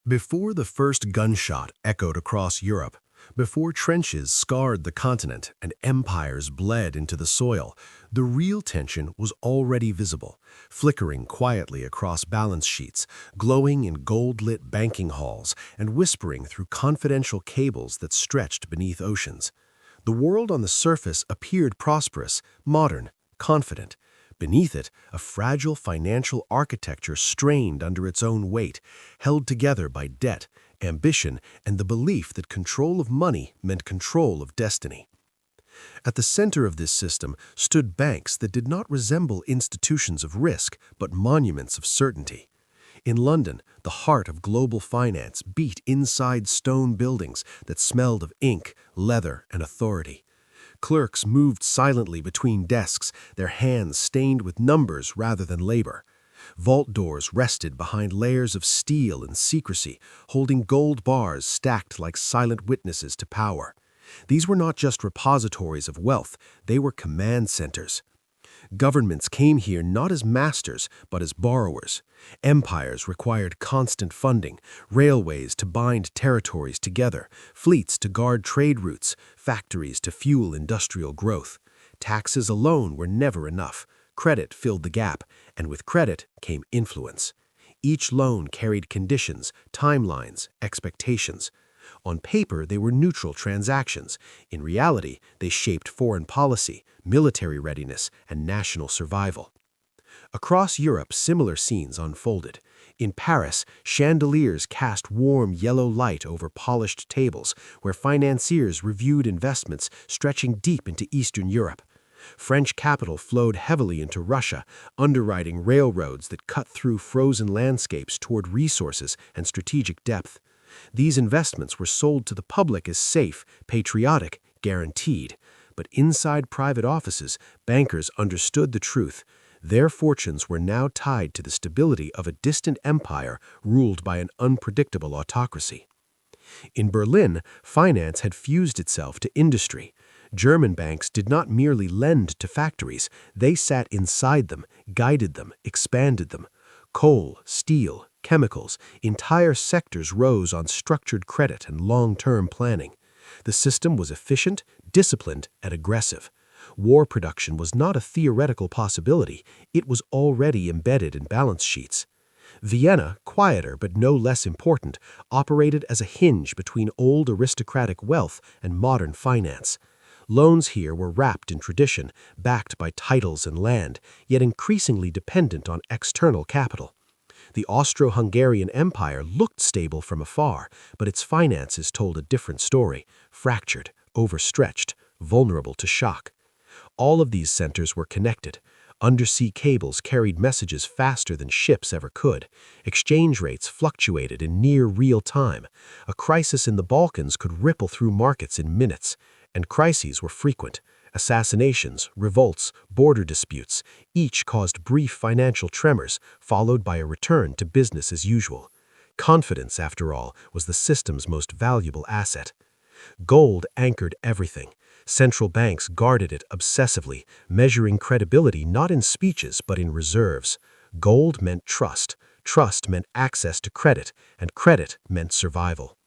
Before the first gunshot echoed across Europe, before trenches scarred the continent and empires bled into the soil, the real tension was already visible, flickering quietly across balance sheets, glowing in gold-lit banking halls, and whispering through confidential cables that stretched beneath oceans. The world on the surface appeared prosperous, modern, confident. Beneath it, a fragile financial architecture strained under its own weight, held together by debt, ambition, and the belief that control of money meant control of destiny. At the center of this system stood banks that did not resemble institutions of risk, but monuments of certainty. In London, the heart of global finance beat inside stone buildings that smelled of ink, leather, and authority. Clerks moved silently between desks, their hands stained with numbers rather than labor. Vault doors rested behind layers of steel and secrecy, holding gold bars stacked like silent witnesses to power. These were not just repositories of wealth, they were command centers. Governments came here not as masters, but as borrowers. Empires required constant funding, railways to bind territories together, fleets to guard trade routes, factories to fuel industrial growth. Taxes alone were never enough. Credit filled the gap, and with credit came influence. Each loan carried conditions, timelines, expectations. On paper, they were neutral transactions. In reality, they shaped foreign policy, military readiness, and national survival. Across Europe, similar scenes unfolded. In Paris, chandeliers cast warm yellow light over polished tables, where financiers reviewed investments stretching deep into Eastern Europe. French capital flowed heavily into Russia, underwriting railroads that cut through frozen landscapes toward resources and strategic depth. These investments were sold to the public as safe, patriotic, guaranteed. But inside private offices, bankers understood the truth. Their fortunes were now tied to the stability of a distant empire ruled by an unpredictable autocracy. In Berlin, finance had fused itself to industry. German banks did not merely lend to factories, they sat inside them, guided them, expanded them. Coal, steel, chemicals, entire sectors rose on structured credit and long-term planning. The system was efficient, disciplined, and aggressive. War production was not a theoretical possibility, it was already embedded in balance sheets. Vienna, quieter but no less important, operated as a hinge between old aristocratic wealth and modern finance. Loans here were wrapped in tradition, backed by titles and land, yet increasingly dependent on external capital. The Austro-Hungarian Empire looked stable from afar, but its finances told a different story, fractured, overstretched, vulnerable to shock. All of these centers were connected. Undersea cables carried messages faster than ships ever could. Exchange rates fluctuated in near real time. A crisis in the Balkans could ripple through markets in minutes. And crises were frequent. Assassinations, revolts, border disputes, each caused brief financial tremors, followed by a return to business as usual. Confidence, after all, was the system's most valuable asset. Gold anchored everything. Central banks guarded it obsessively, measuring credibility not in speeches but in reserves. Gold meant trust, trust meant access to credit, and credit meant survival.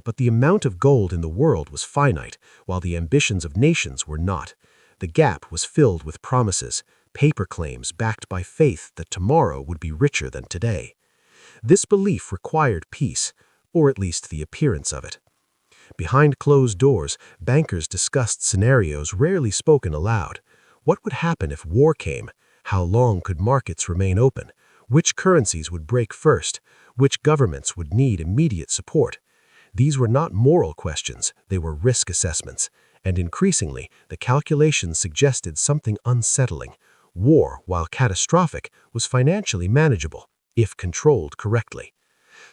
But the amount of gold in the world was finite, while the ambitions of nations were not. The gap was filled with promises, paper claims backed by faith that tomorrow would be richer than today. This belief required peace, or at least the appearance of it. Behind closed doors, bankers discussed scenarios rarely spoken aloud. What would happen if war came? How long could markets remain open? Which currencies would break first? Which governments would need immediate support? These were not moral questions, they were risk assessments, and increasingly, the calculations suggested something unsettling. War, while catastrophic, was financially manageable, if controlled correctly.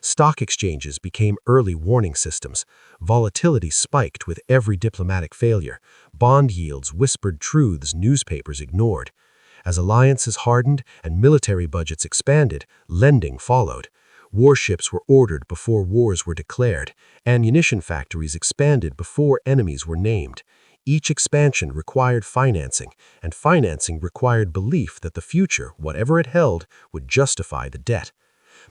Stock exchanges became early warning systems. Volatility spiked with every diplomatic failure. Bond yields whispered truths newspapers ignored. As alliances hardened and military budgets expanded, lending followed. Warships were ordered before wars were declared. Ammunition factories expanded before enemies were named. Each expansion required financing, and financing required belief that the future, whatever it held, would justify the debt.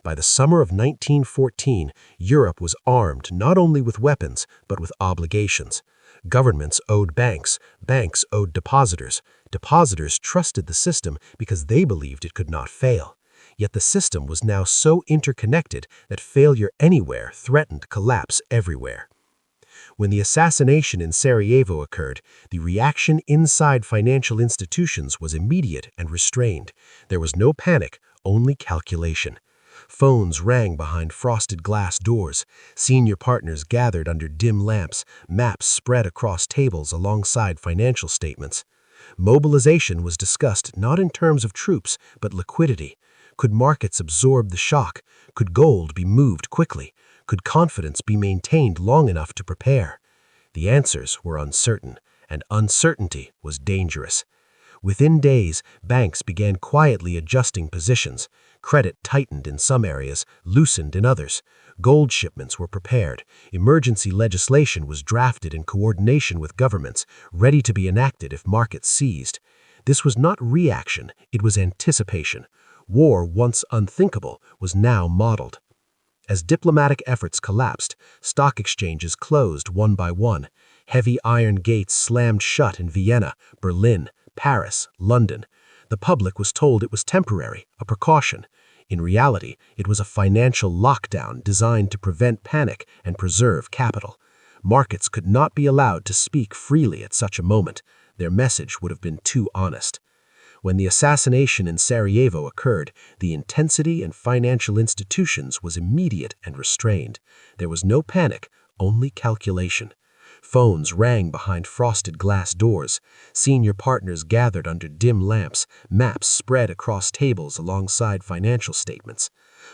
By the summer of 1914, Europe was armed not only with weapons, but with obligations. Governments owed banks, banks owed depositors. Depositors trusted the system because they believed it could not fail. Yet the system was now so interconnected that failure anywhere threatened collapse everywhere. When the assassination in Sarajevo occurred, the reaction inside financial institutions was immediate and restrained. There was no panic, only calculation. Phones rang behind frosted glass doors. Senior partners gathered under dim lamps, maps spread across tables alongside financial statements. Mobilization was discussed not in terms of troops, but liquidity. Could markets absorb the shock? Could gold be moved quickly? Could confidence be maintained long enough to prepare? The answers were uncertain, and uncertainty was dangerous. Within days, banks began quietly adjusting positions. Credit tightened in some areas, loosened in others. Gold shipments were prepared. Emergency legislation was drafted in coordination with governments, ready to be enacted if markets seized. This was not reaction, it was anticipation. War, once unthinkable, was now modeled. As diplomatic efforts collapsed, stock exchanges closed one by one. Heavy iron gates slammed shut in Vienna, Berlin, Paris, London. The public was told it was temporary, a precaution. In reality, it was a financial lockdown designed to prevent panic and preserve capital. Markets could not be allowed to speak freely at such a moment. Their message would have been too honest. When the assassination in Sarajevo occurred, the intensity in financial institutions was immediate and restrained. There was no panic, only calculation. Phones rang behind frosted glass doors. Senior partners gathered under dim lamps, maps spread across tables alongside financial statements.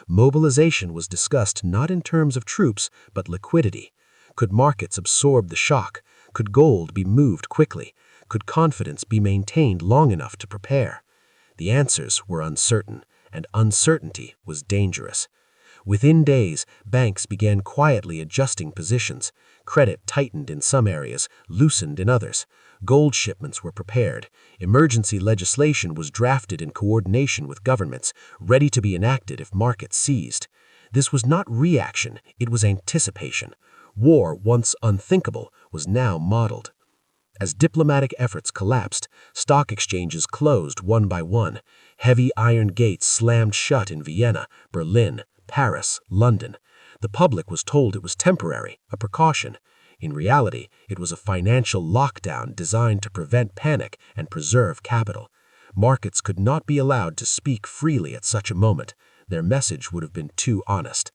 Mobilization was discussed not in terms of troops, but liquidity. Could markets absorb the shock? Could gold be moved quickly? Could confidence be maintained long enough to prepare? The answers were uncertain, and uncertainty was dangerous. Within days, banks began quietly adjusting positions. Credit tightened in some areas, loosened in others. Gold shipments were prepared. Emergency legislation was drafted in coordination with governments, ready to be enacted if markets seized. This was not reaction, it was anticipation. War, once unthinkable, was now modeled. As diplomatic efforts collapsed, stock exchanges closed one by one. Heavy iron gates slammed shut in Vienna, Berlin, Paris, London. The public was told it was temporary, a precaution. In reality, it was a financial lockdown designed to prevent panic and preserve capital. Markets could not be allowed to speak freely at such a moment. Their message would have been too honest.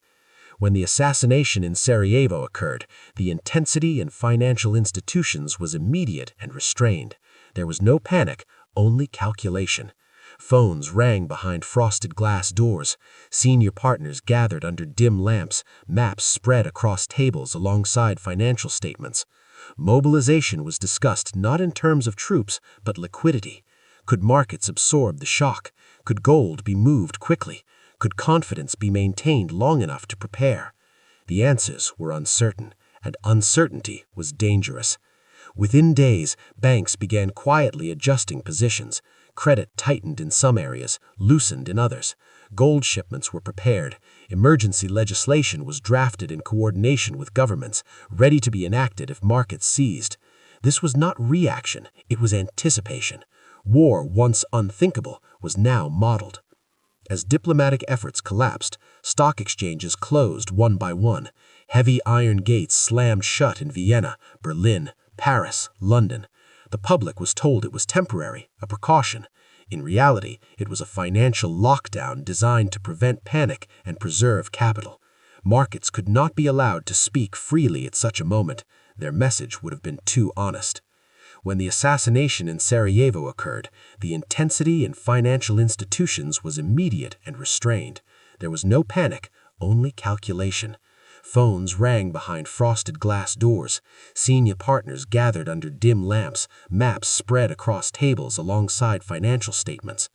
When the assassination in Sarajevo occurred, the intensity in financial institutions was immediate and restrained. There was no panic, only calculation. Phones rang behind frosted glass doors. Senior partners gathered under dim lamps, maps spread across tables alongside financial statements. Mobilization was discussed not in terms of troops, but liquidity. Could markets absorb the shock? Could gold be moved quickly? Could confidence be maintained long enough to prepare? The answers were uncertain, and uncertainty was dangerous. Within days, banks began quietly adjusting positions. Credit tightened in some areas, loosened in others. Gold shipments were prepared. Emergency legislation was drafted in coordination with governments, ready to be enacted if markets seized. This was not reaction, it was anticipation. War, once unthinkable, was now modeled. As diplomatic efforts collapsed, stock exchanges closed one by one. Heavy iron gates slammed shut in Vienna, Berlin, Paris, London. The public was told it was temporary, a precaution. In reality, it was a financial lockdown designed to prevent panic and preserve capital. Markets could not be allowed to speak freely at such a moment. Their message would have been too honest. When the assassination in Sarajevo occurred, the intensity in financial institutions was immediate and restrained. There was no panic, only calculation. Phones rang behind frosted glass doors. Senior partners gathered under dim lamps, maps spread across tables alongside financial statements.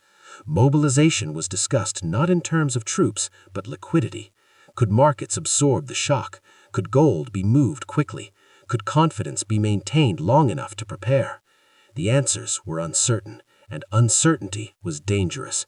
Mobilization was discussed not in terms of troops, but liquidity. Could markets absorb the shock? Could gold be moved quickly? Could confidence be maintained long enough to prepare? The answers were uncertain, and uncertainty was dangerous.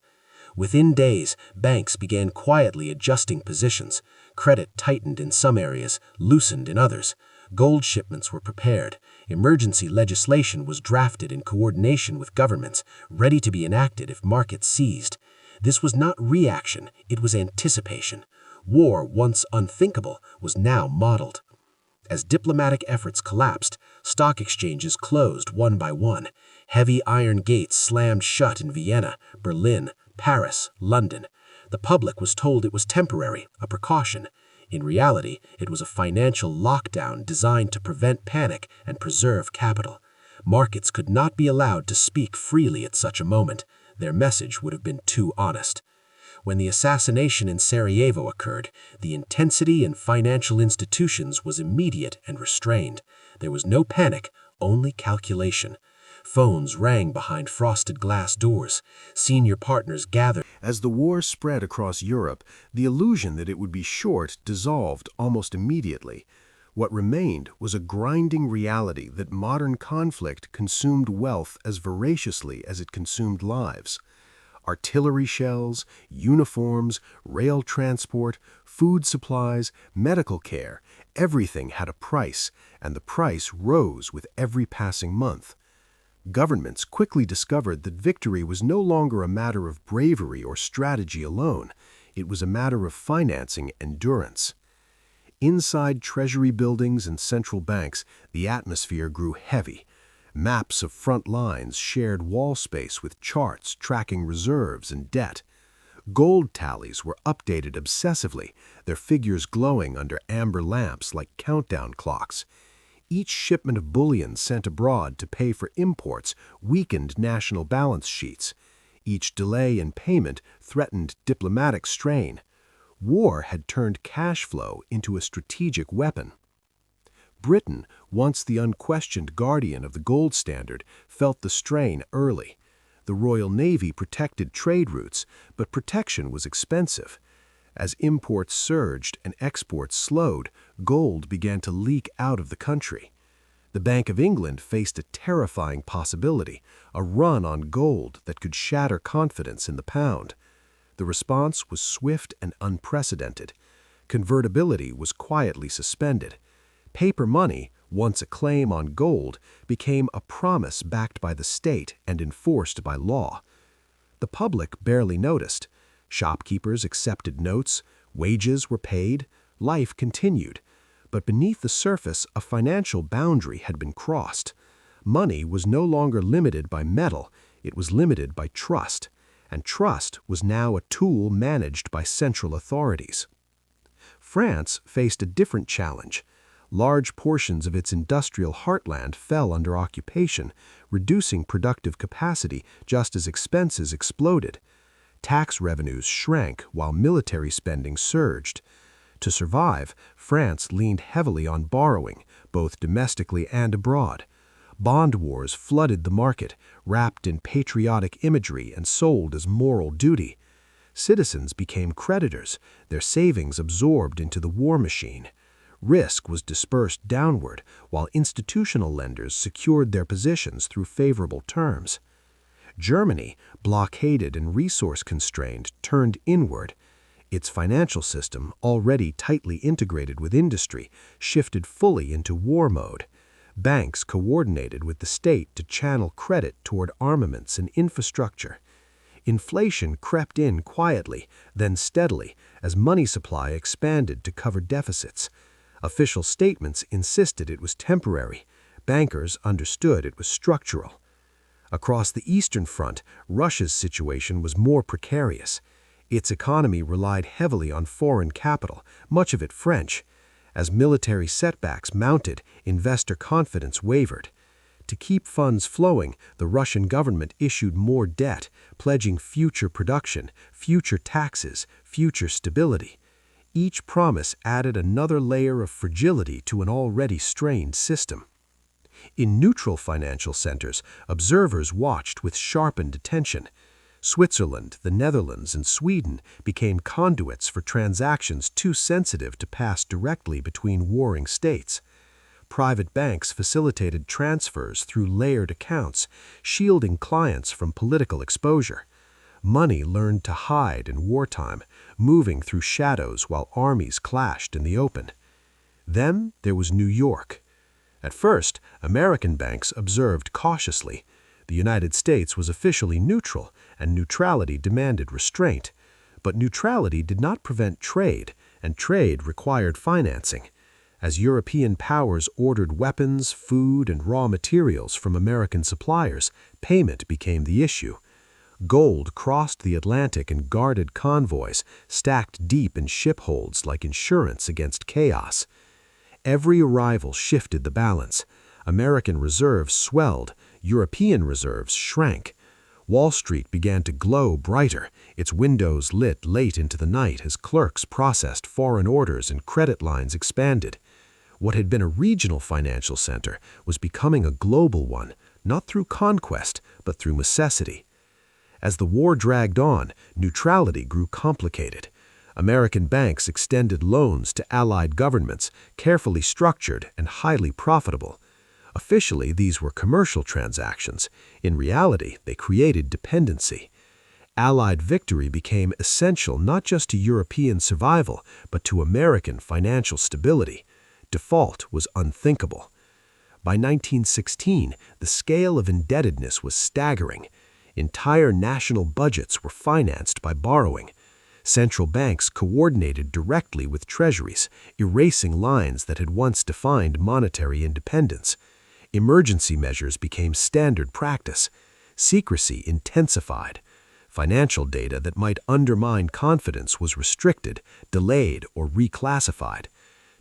Within days, banks began quietly adjusting positions. Credit tightened in some areas, loosened in others. Gold shipments were prepared. Emergency legislation was drafted in coordination with governments, ready to be enacted if markets seized. This was not reaction, it was anticipation. War, once unthinkable, was now modeled. As diplomatic efforts collapsed, stock exchanges closed one by one. Heavy iron gates slammed shut in Vienna, Berlin, Paris, London. The public was told it was temporary, a precaution. In reality, it was a financial lockdown designed to prevent panic and preserve capital. Markets could not be allowed to speak freely at such a moment. Their message would have been too honest. When the assassination in Sarajevo occurred, the intensity in financial institutions was immediate and restrained. There was no panic, only calculation. Phones rang behind frosted glass doors. Senior partners gathered. As the war spread across Europe, the illusion that it would be short dissolved almost immediately. What remained was a grinding reality that modern conflict consumed wealth as voraciously as it consumed lives. Artillery shells, uniforms, rail transport, food supplies, medical care, everything had a price, and the price rose with every passing month. Governments quickly discovered that victory was no longer a matter of bravery or strategy alone. It was a matter of financing endurance. Inside treasury buildings and central banks, the atmosphere grew heavy. Maps of front lines shared wall space with charts tracking reserves and debt. Gold tallies were updated obsessively, their figures glowing under amber lamps like countdown clocks. Each shipment of bullion sent abroad to pay for imports weakened national balance sheets. Each delay in payment threatened diplomatic strain. War had turned cash flow into a strategic weapon. Britain, once the unquestioned guardian of the gold standard, felt the strain early. The Royal Navy protected trade routes, but protection was expensive. As imports surged and exports slowed, gold began to leak out of the country. The Bank of England faced a terrifying possibility, a run on gold that could shatter confidence in the pound. The response was swift and unprecedented. Convertibility was quietly suspended. Paper money, once a claim on gold, became a promise backed by the state and enforced by law. The public barely noticed. Shopkeepers accepted notes, wages were paid, life continued. But beneath the surface, a financial boundary had been crossed. Money was no longer limited by metal, it was limited by trust, and trust was now a tool managed by central authorities. France faced a different challenge. Large portions of its industrial heartland fell under occupation, reducing productive capacity just as expenses exploded. Tax revenues shrank while military spending surged. To survive, France leaned heavily on borrowing, both domestically and abroad. Bond wars flooded the market, wrapped in patriotic imagery and sold as moral duty. Citizens became creditors, their savings absorbed into the war machine. Risk was dispersed downward, while institutional lenders secured their positions through favorable terms. Germany, blockaded and resource-constrained, turned inward. Its financial system, already tightly integrated with industry, shifted fully into war mode. Banks coordinated with the state to channel credit toward armaments and infrastructure. Inflation crept in quietly, then steadily, as money supply expanded to cover deficits. Official statements insisted it was temporary. Bankers understood it was structural. Across the Eastern Front, Russia's situation was more precarious. Its economy relied heavily on foreign capital, much of it French. As military setbacks mounted, investor confidence wavered. To keep funds flowing, the Russian government issued more debt, pledging future production, future taxes, future stability. Each promise added another layer of fragility to an already strained system. In neutral financial centers, observers watched with sharpened attention. Switzerland, the Netherlands, and Sweden became conduits for transactions too sensitive to pass directly between warring states. Private banks facilitated transfers through layered accounts, shielding clients from political exposure. Money learned to hide in wartime, moving through shadows while armies clashed in the open. Then there was New York. At first, American banks observed cautiously. The United States was officially neutral, and neutrality demanded restraint. But neutrality did not prevent trade, and trade required financing. As European powers ordered weapons, food, and raw materials from American suppliers, payment became the issue. Gold crossed the Atlantic in guarded convoys, stacked deep in ship holds like insurance against chaos. Every arrival shifted the balance. American reserves swelled, European reserves shrank. Wall Street began to glow brighter, its windows lit late into the night as clerks processed foreign orders and credit lines expanded. What had been a regional financial center was becoming a global one, not through conquest, but through necessity. As the war dragged on, neutrality grew complicated. American banks extended loans to allied governments, carefully structured and highly profitable. Officially, these were commercial transactions. In reality, they created dependency. Allied victory became essential not just to European survival, but to American financial stability. Default was unthinkable. By 1916, the scale of indebtedness was staggering. Entire national budgets were financed by borrowing. Central banks coordinated directly with treasuries, erasing lines that had once defined monetary independence. Emergency measures became standard practice. Secrecy intensified. Financial data that might undermine confidence was restricted, delayed, or reclassified.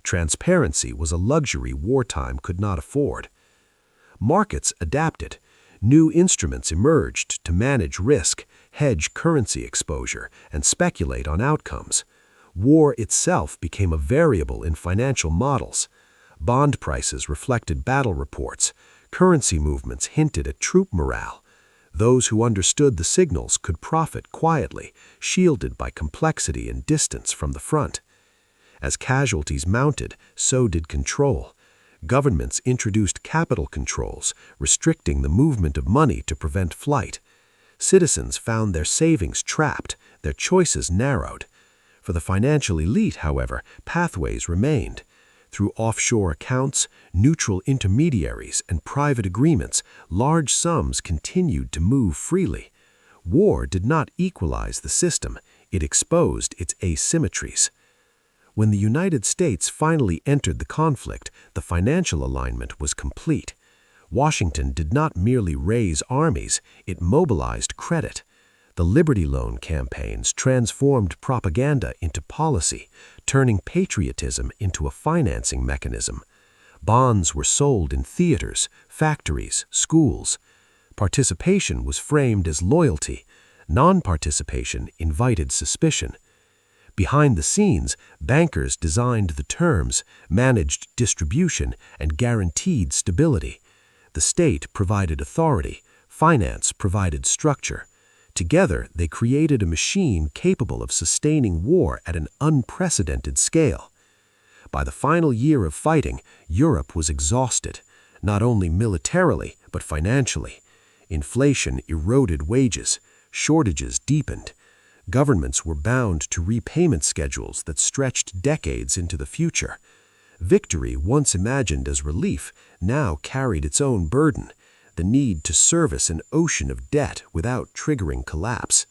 Transparency was a luxury wartime could not afford. Markets adapted. New instruments emerged to manage risk, hedge currency exposure, and speculate on outcomes. War itself became a variable in financial models. Bond prices reflected battle reports. Currency movements hinted at troop morale. Those who understood the signals could profit quietly, shielded by complexity and distance from the front. As casualties mounted, so did control. Governments introduced capital controls, restricting the movement of money to prevent flight. Citizens found their savings trapped, their choices narrowed. For the financial elite, however, pathways remained. Through offshore accounts, neutral intermediaries, and private agreements, large sums continued to move freely. War did not equalize the system, it exposed its asymmetries. When the United States finally entered the conflict, the financial alignment was complete. Washington did not merely raise armies, it mobilized credit. The Liberty Loan campaigns transformed propaganda into policy, turning patriotism into a financing mechanism. Bonds were sold in theaters, factories, schools. Participation was framed as loyalty. Non-participation invited suspicion. Behind the scenes, bankers designed the terms, managed distribution, and guaranteed stability. The state provided authority, finance provided structure. Together, they created a machine capable of sustaining war at an unprecedented scale. By the final year of fighting, Europe was exhausted, not only militarily, but financially. Inflation eroded wages, shortages deepened. Governments were bound to repayment schedules that stretched decades into the future. Victory, once imagined as relief, now carried its own burden, the need to service an ocean of debt without triggering collapse.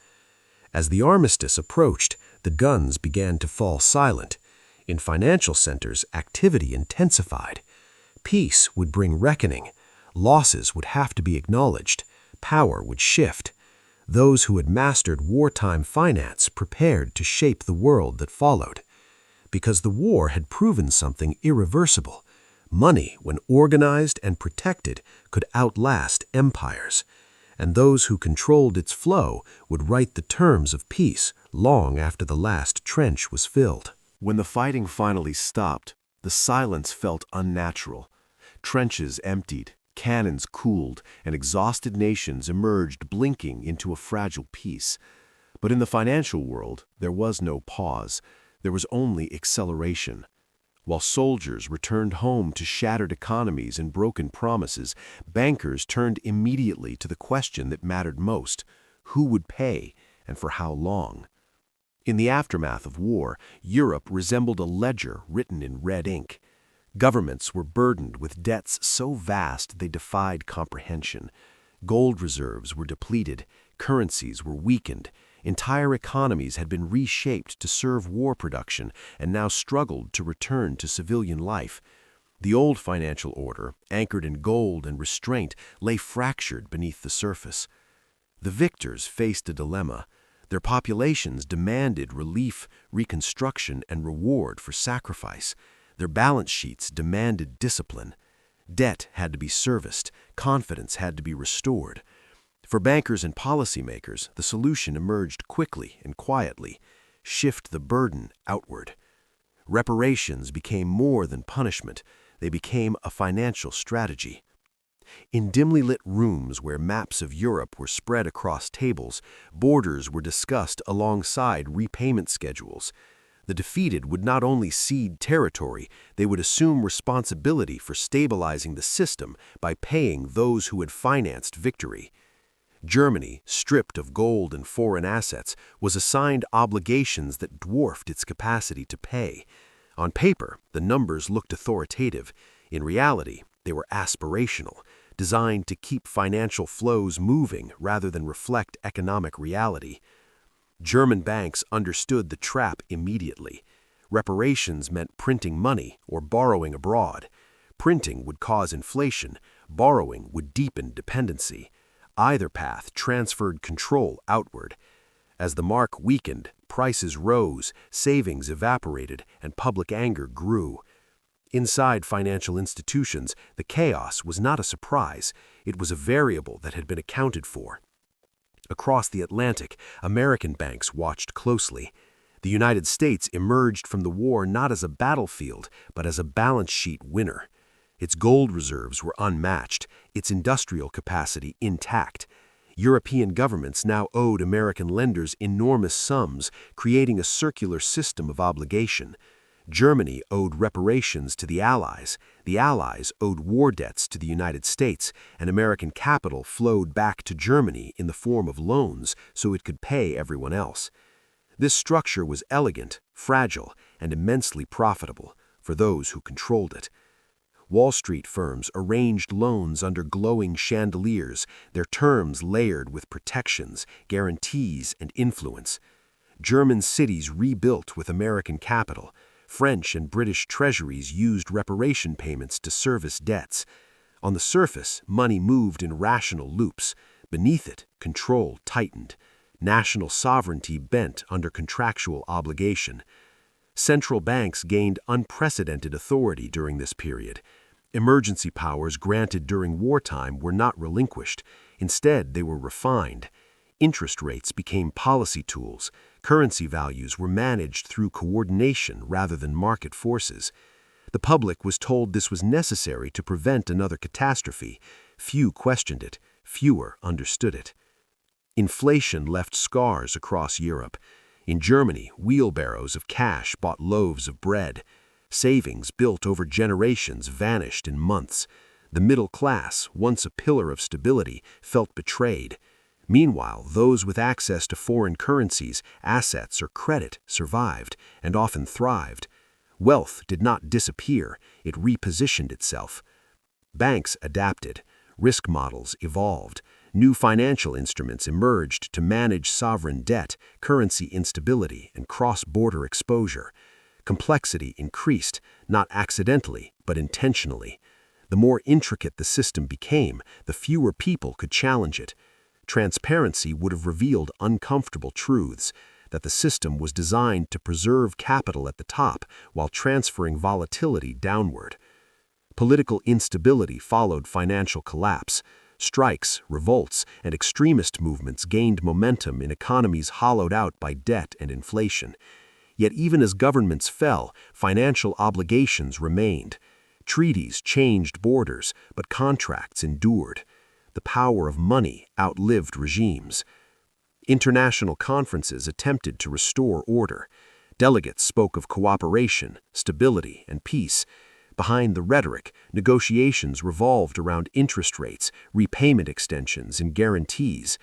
As the armistice approached, the guns began to fall silent. In financial centers, activity intensified. Peace would bring reckoning. Losses would have to be acknowledged. Power would shift. Those who had mastered wartime finance prepared to shape the world that followed. Because the war had proven something irreversible. Money, when organized and protected, could outlast empires. And those who controlled its flow would write the terms of peace long after the last trench was filled. When the fighting finally stopped, the silence felt unnatural. Trenches emptied. Cannons cooled, and exhausted nations emerged blinking into a fragile peace. But in the financial world, there was no pause. There was only acceleration. While soldiers returned home to shattered economies and broken promises, bankers turned immediately to the question that mattered most: who would pay, and for how long. In the aftermath of war, Europe resembled a ledger written in red ink. Governments were burdened with debts so vast they defied comprehension. Gold reserves were depleted, currencies were weakened, entire economies had been reshaped to serve war production and now struggled to return to civilian life. The old financial order, anchored in gold and restraint, lay fractured beneath the surface. The victors faced a dilemma. Their populations demanded relief, reconstruction, and reward for sacrifice. Their balance sheets demanded discipline. Debt had to be serviced, confidence had to be restored. For bankers and policymakers, the solution emerged quickly and quietly: shift the burden outward. Reparations became more than punishment, they became a financial strategy. In dimly lit rooms where maps of Europe were spread across tables, borders were discussed alongside repayment schedules. The defeated would not only cede territory, they would assume responsibility for stabilizing the system by paying those who had financed victory. Germany, stripped of gold and foreign assets, was assigned obligations that dwarfed its capacity to pay. On paper, the numbers looked authoritative. In reality, they were aspirational, designed to keep financial flows moving rather than reflect economic reality. German banks understood the trap immediately. Reparations meant printing money or borrowing abroad. Printing would cause inflation, borrowing would deepen dependency. Either path transferred control outward. As the mark weakened, prices rose, savings evaporated, and public anger grew. Inside financial institutions, the chaos was not a surprise. It was a variable that had been accounted for. Across the Atlantic, American banks watched closely. The United States emerged from the war not as a battlefield, but as a balance sheet winner. Its gold reserves were unmatched, its industrial capacity intact. European governments now owed American lenders enormous sums, creating a circular system of obligation. Germany owed reparations to the Allies owed war debts to the United States, and American capital flowed back to Germany in the form of loans so it could pay everyone else. This structure was elegant, fragile, and immensely profitable for those who controlled it. Wall Street firms arranged loans under glowing chandeliers, their terms layered with protections, guarantees, and influence. German cities rebuilt with American capital. French and British treasuries used reparation payments to service debts. On the surface, money moved in rational loops. Beneath it, control tightened. National sovereignty bent under contractual obligation. Central banks gained unprecedented authority during this period. Emergency powers granted during wartime were not relinquished. Instead, they were refined. Interest rates became policy tools. Currency values were managed through coordination rather than market forces. The public was told this was necessary to prevent another catastrophe. Few questioned it. Fewer understood it. Inflation left scars across Europe. In Germany, wheelbarrows of cash bought loaves of bread. Savings built over generations vanished in months. The middle class, once a pillar of stability, felt betrayed. Meanwhile, those with access to foreign currencies, assets, or credit survived, and often thrived. Wealth did not disappear, it repositioned itself. Banks adapted, risk models evolved, new financial instruments emerged to manage sovereign debt, currency instability, and cross-border exposure. Complexity increased, not accidentally, but intentionally. The more intricate the system became, the fewer people could challenge it. Transparency would have revealed uncomfortable truths, that the system was designed to preserve capital at the top while transferring volatility downward. Political instability followed financial collapse. Strikes, revolts, and extremist movements gained momentum in economies hollowed out by debt and inflation. Yet even as governments fell, financial obligations remained. Treaties changed borders, but contracts endured. The power of money outlived regimes. International conferences attempted to restore order. Delegates spoke of cooperation, stability, and peace. Behind the rhetoric, negotiations revolved around interest rates, repayment extensions, and guarantees.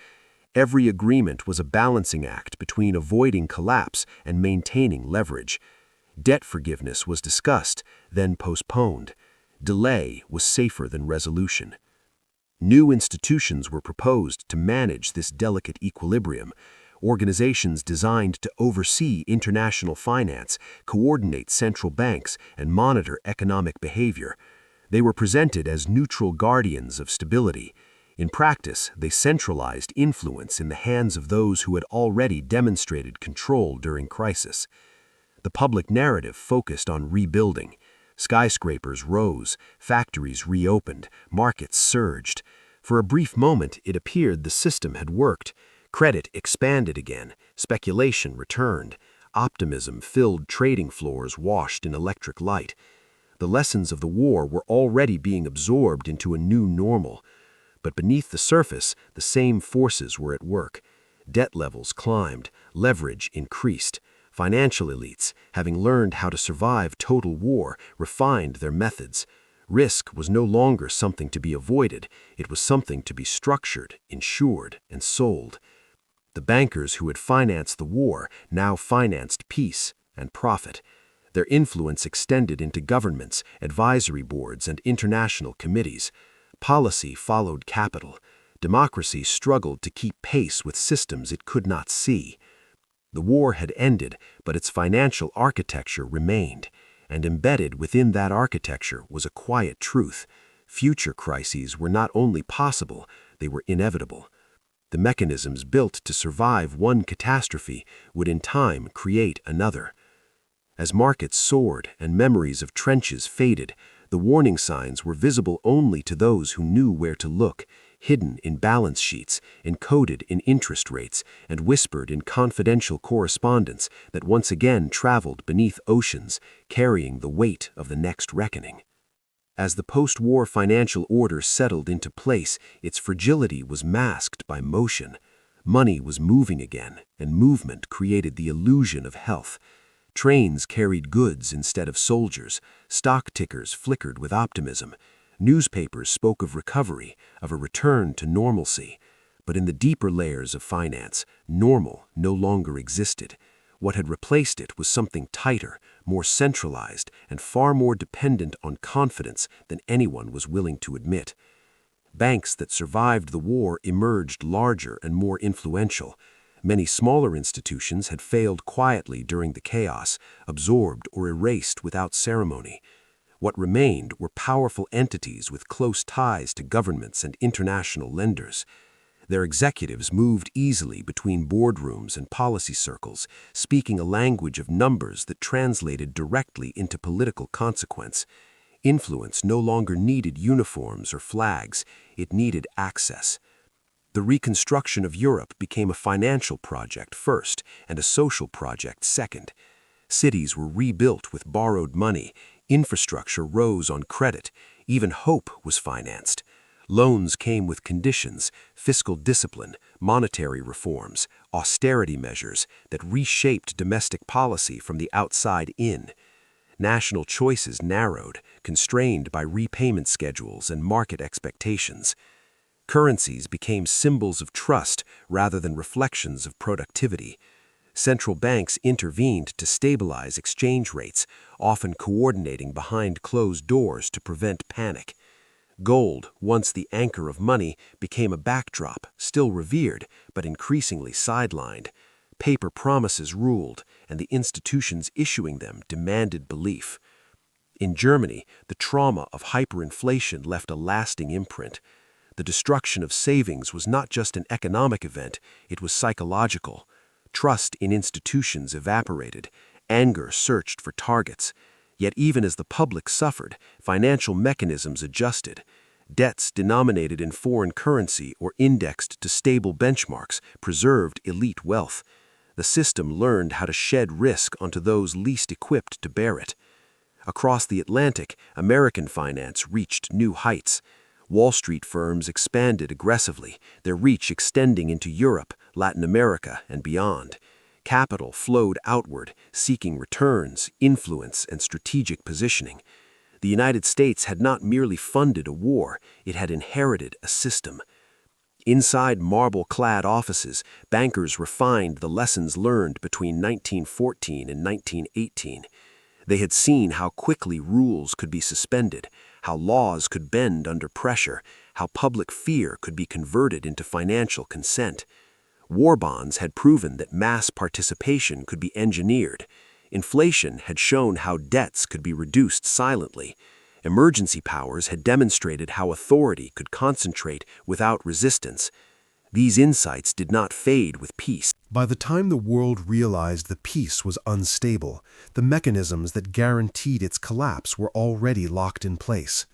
Every agreement was a balancing act between avoiding collapse and maintaining leverage. Debt forgiveness was discussed, then postponed. Delay was safer than resolution. New institutions were proposed to manage this delicate equilibrium. Organizations designed to oversee international finance, coordinate central banks, and monitor economic behavior. They were presented as neutral guardians of stability. In practice, they centralized influence in the hands of those who had already demonstrated control during crisis. The public narrative focused on rebuilding. Skyscrapers rose, factories reopened, markets surged. For a brief moment, it appeared the system had worked. Credit expanded again, speculation returned, optimism filled trading floors washed in electric light. The lessons of the war were already being absorbed into a new normal. But beneath the surface, the same forces were at work. Debt levels climbed, leverage increased. Financial elites, having learned how to survive total war, refined their methods. Risk was no longer something to be avoided, it was something to be structured, insured, and sold. The bankers who had financed the war now financed peace and profit. Their influence extended into governments, advisory boards, and international committees. Policy followed capital. Democracy struggled to keep pace with systems it could not see. The war had ended, but its financial architecture remained, and embedded within that architecture was a quiet truth. Future crises were not only possible, they were inevitable. The mechanisms built to survive one catastrophe would in time create another. As markets soared and memories of trenches faded, the warning signs were visible only to those who knew where to look, hidden in balance sheets, encoded in interest rates, and whispered in confidential correspondence that once again traveled beneath oceans, carrying the weight of the next reckoning. As the post-war financial order settled into place, its fragility was masked by motion. Money was moving again, and movement created the illusion of health. Trains carried goods instead of soldiers. Stock tickers flickered with optimism. Newspapers spoke of recovery, of a return to normalcy. But in the deeper layers of finance, normal no longer existed. What had replaced it was something tighter, more centralized, and far more dependent on confidence than anyone was willing to admit. Banks that survived the war emerged larger and more influential. Many smaller institutions had failed quietly during the chaos, absorbed or erased without ceremony. What remained were powerful entities with close ties to governments and international lenders. Their executives moved easily between boardrooms and policy circles, speaking a language of numbers that translated directly into political consequence. Influence no longer needed uniforms or flags, it needed access. The reconstruction of Europe became a financial project first and a social project second. Cities were rebuilt with borrowed money, infrastructure rose on credit, even hope was financed. Loans came with conditions, fiscal discipline, monetary reforms, austerity measures that reshaped domestic policy from the outside in. National choices narrowed, constrained by repayment schedules and market expectations. Currencies became symbols of trust rather than reflections of productivity. Central banks intervened to stabilize exchange rates, often coordinating behind closed doors to prevent panic. Gold, once the anchor of money, became a backdrop, still revered, but increasingly sidelined. Paper promises ruled, and the institutions issuing them demanded belief. In Germany, the trauma of hyperinflation left a lasting imprint. The destruction of savings was not just an economic event, it was psychological. Trust in institutions evaporated. Anger searched for targets. Yet even as the public suffered, financial mechanisms adjusted. Debts denominated in foreign currency or indexed to stable benchmarks preserved elite wealth. The system learned how to shed risk onto those least equipped to bear it. Across the Atlantic, American finance reached new heights. Wall Street firms expanded aggressively, their reach extending into Europe, Latin America, and beyond. Capital flowed outward, seeking returns, influence, and strategic positioning. The United States had not merely funded a war, it had inherited a system. Inside marble-clad offices, bankers refined the lessons learned between 1914 and 1918. They had seen how quickly rules could be suspended, how laws could bend under pressure, how public fear could be converted into financial consent. War bonds had proven that mass participation could be engineered. Inflation had shown how debts could be reduced silently. Emergency powers had demonstrated how authority could concentrate without resistance. These insights did not fade with peace. By the time the world realized the peace was unstable, the mechanisms that guaranteed its collapse were already locked in place.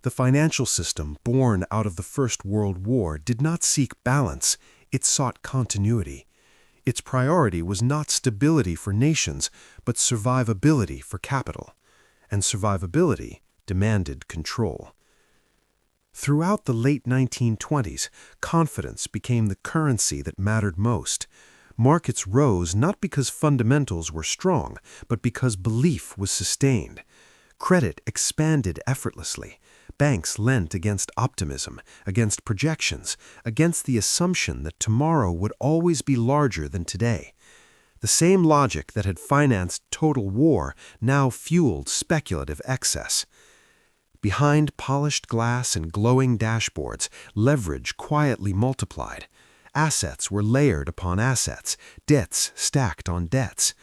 The financial system born out of the First World War did not seek balance, it sought continuity. Its priority was not stability for nations, but survivability for capital. And survivability demanded control. Throughout the late 1920s, confidence became the currency that mattered most. Markets rose not because fundamentals were strong, but because belief was sustained. Credit expanded effortlessly. Banks lent against optimism, against projections, against the assumption that tomorrow would always be larger than today. The same logic that had financed total war now fueled speculative excess. Behind polished glass and glowing dashboards, leverage quietly multiplied. Assets were layered upon assets, debts stacked on debts.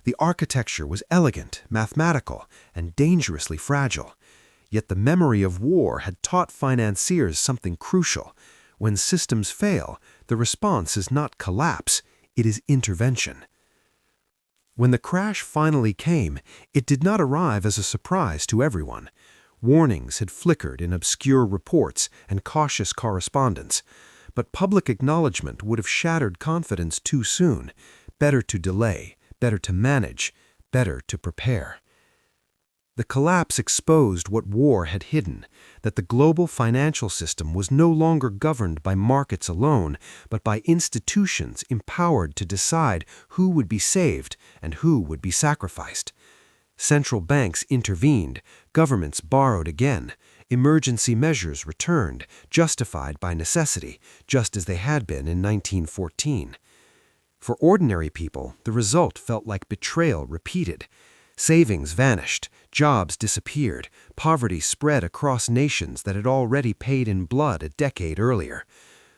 The architecture was elegant, mathematical, and dangerously fragile. Yet the memory of war had taught financiers something crucial. When systems fail, the response is not collapse, it is intervention. When the crash finally came, it did not arrive as a surprise to everyone. Warnings had flickered in obscure reports and cautious correspondence, but public acknowledgement would have shattered confidence too soon. Better to delay, better to manage, better to prepare. The collapse exposed what war had hidden, that the global financial system was no longer governed by markets alone, but by institutions empowered to decide who would be saved and who would be sacrificed. Central banks intervened, governments borrowed again, emergency measures returned, justified by necessity, just as they had been in 1914. For ordinary people, the result felt like betrayal repeated. Savings vanished, jobs disappeared, poverty spread across nations that had already paid in blood a decade earlier.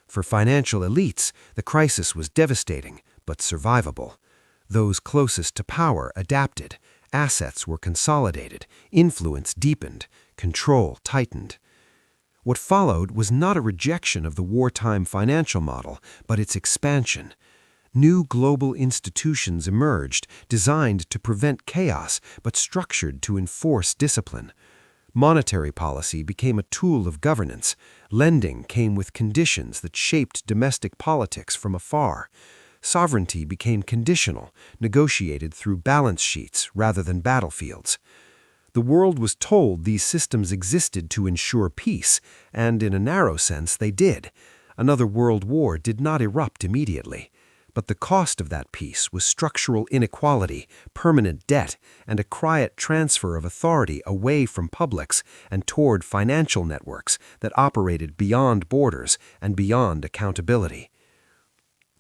For financial elites, the crisis was devastating, but survivable. Those closest to power adapted, assets were consolidated, influence deepened, control tightened. What followed was not a rejection of the wartime financial model, but its expansion. New global institutions emerged, designed to prevent chaos, but structured to enforce discipline. Monetary policy became a tool of governance. Lending came with conditions that shaped domestic politics from afar. Sovereignty became conditional, negotiated through balance sheets rather than battlefields. The world was told these systems existed to ensure peace, and in a narrow sense they did. Another world war did not erupt immediately. But the cost of that peace was structural inequality, permanent debt, and a quiet transfer of authority away from publics and toward financial networks that operated beyond borders and beyond accountability.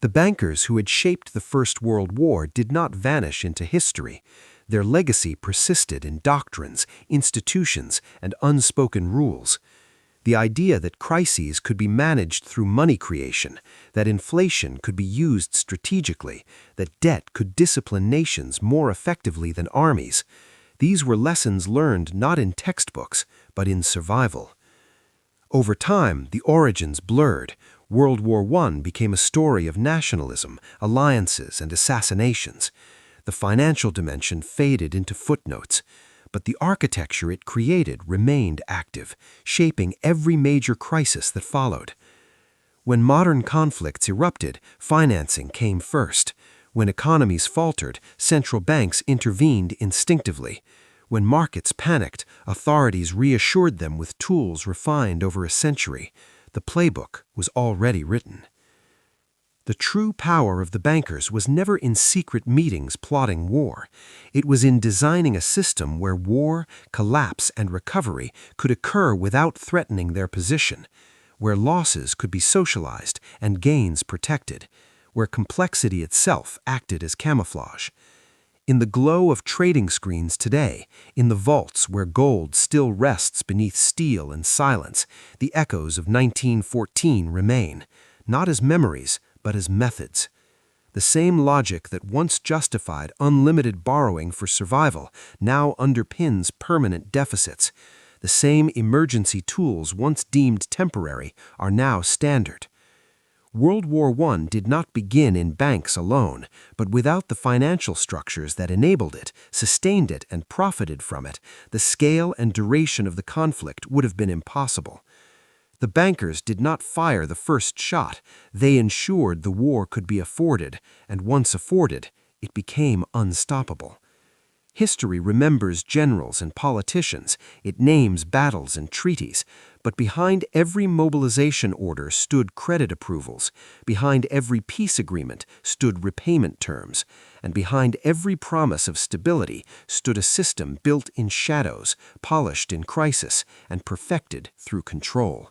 The bankers who had shaped the First World War did not vanish into history. Their legacy persisted in doctrines, institutions, and unspoken rules. The idea that crises could be managed through money creation, that inflation could be used strategically, that debt could discipline nations more effectively than armies. These were lessons learned not in textbooks, but in survival. Over time, the origins blurred. World War I became a story of nationalism, alliances, and assassinations. The financial dimension faded into footnotes. But the architecture it created remained active, shaping every major crisis that followed. When modern conflicts erupted, financing came first. When economies faltered, central banks intervened instinctively. When markets panicked, authorities reassured them with tools refined over a century. The playbook was already written. The true power of the bankers was never in secret meetings plotting war. It was in designing a system where war, collapse, and recovery could occur without threatening their position. where losses could be socialized and gains protected, where complexity itself acted as camouflage. In the glow of trading screens today, in the vaults where gold still rests beneath steel and silence, the echoes of 1914 remain, not as memories, but as methods. The same logic that once justified unlimited borrowing for survival now underpins permanent deficits. The same emergency tools once deemed temporary are now standard. World War I did not begin in banks alone, but without the financial structures that enabled it, sustained it, and profited from it, the scale and duration of the conflict would have been impossible. The bankers did not fire the first shot. They ensured the war could be afforded, and once afforded, it became unstoppable. History remembers generals and politicians, it names battles and treaties, but behind every mobilization order stood credit approvals, behind every peace agreement stood repayment terms, and behind every promise of stability stood a system built in shadows, polished in crisis, and perfected through control.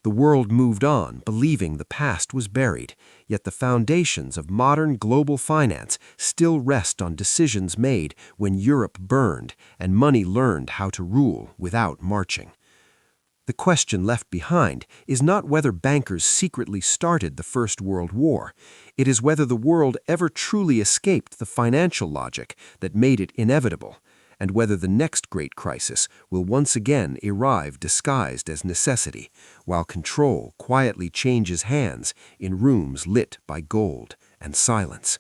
The world moved on, believing the past was buried, yet the foundations of modern global finance still rest on decisions made when Europe burned and money learned how to rule without marching. The question left behind is not whether bankers secretly started the First World War. It is whether the world ever truly escaped the financial logic that made it inevitable, and whether the next great crisis will once again arrive disguised as necessity, while control quietly changes hands in rooms lit by gold and silence.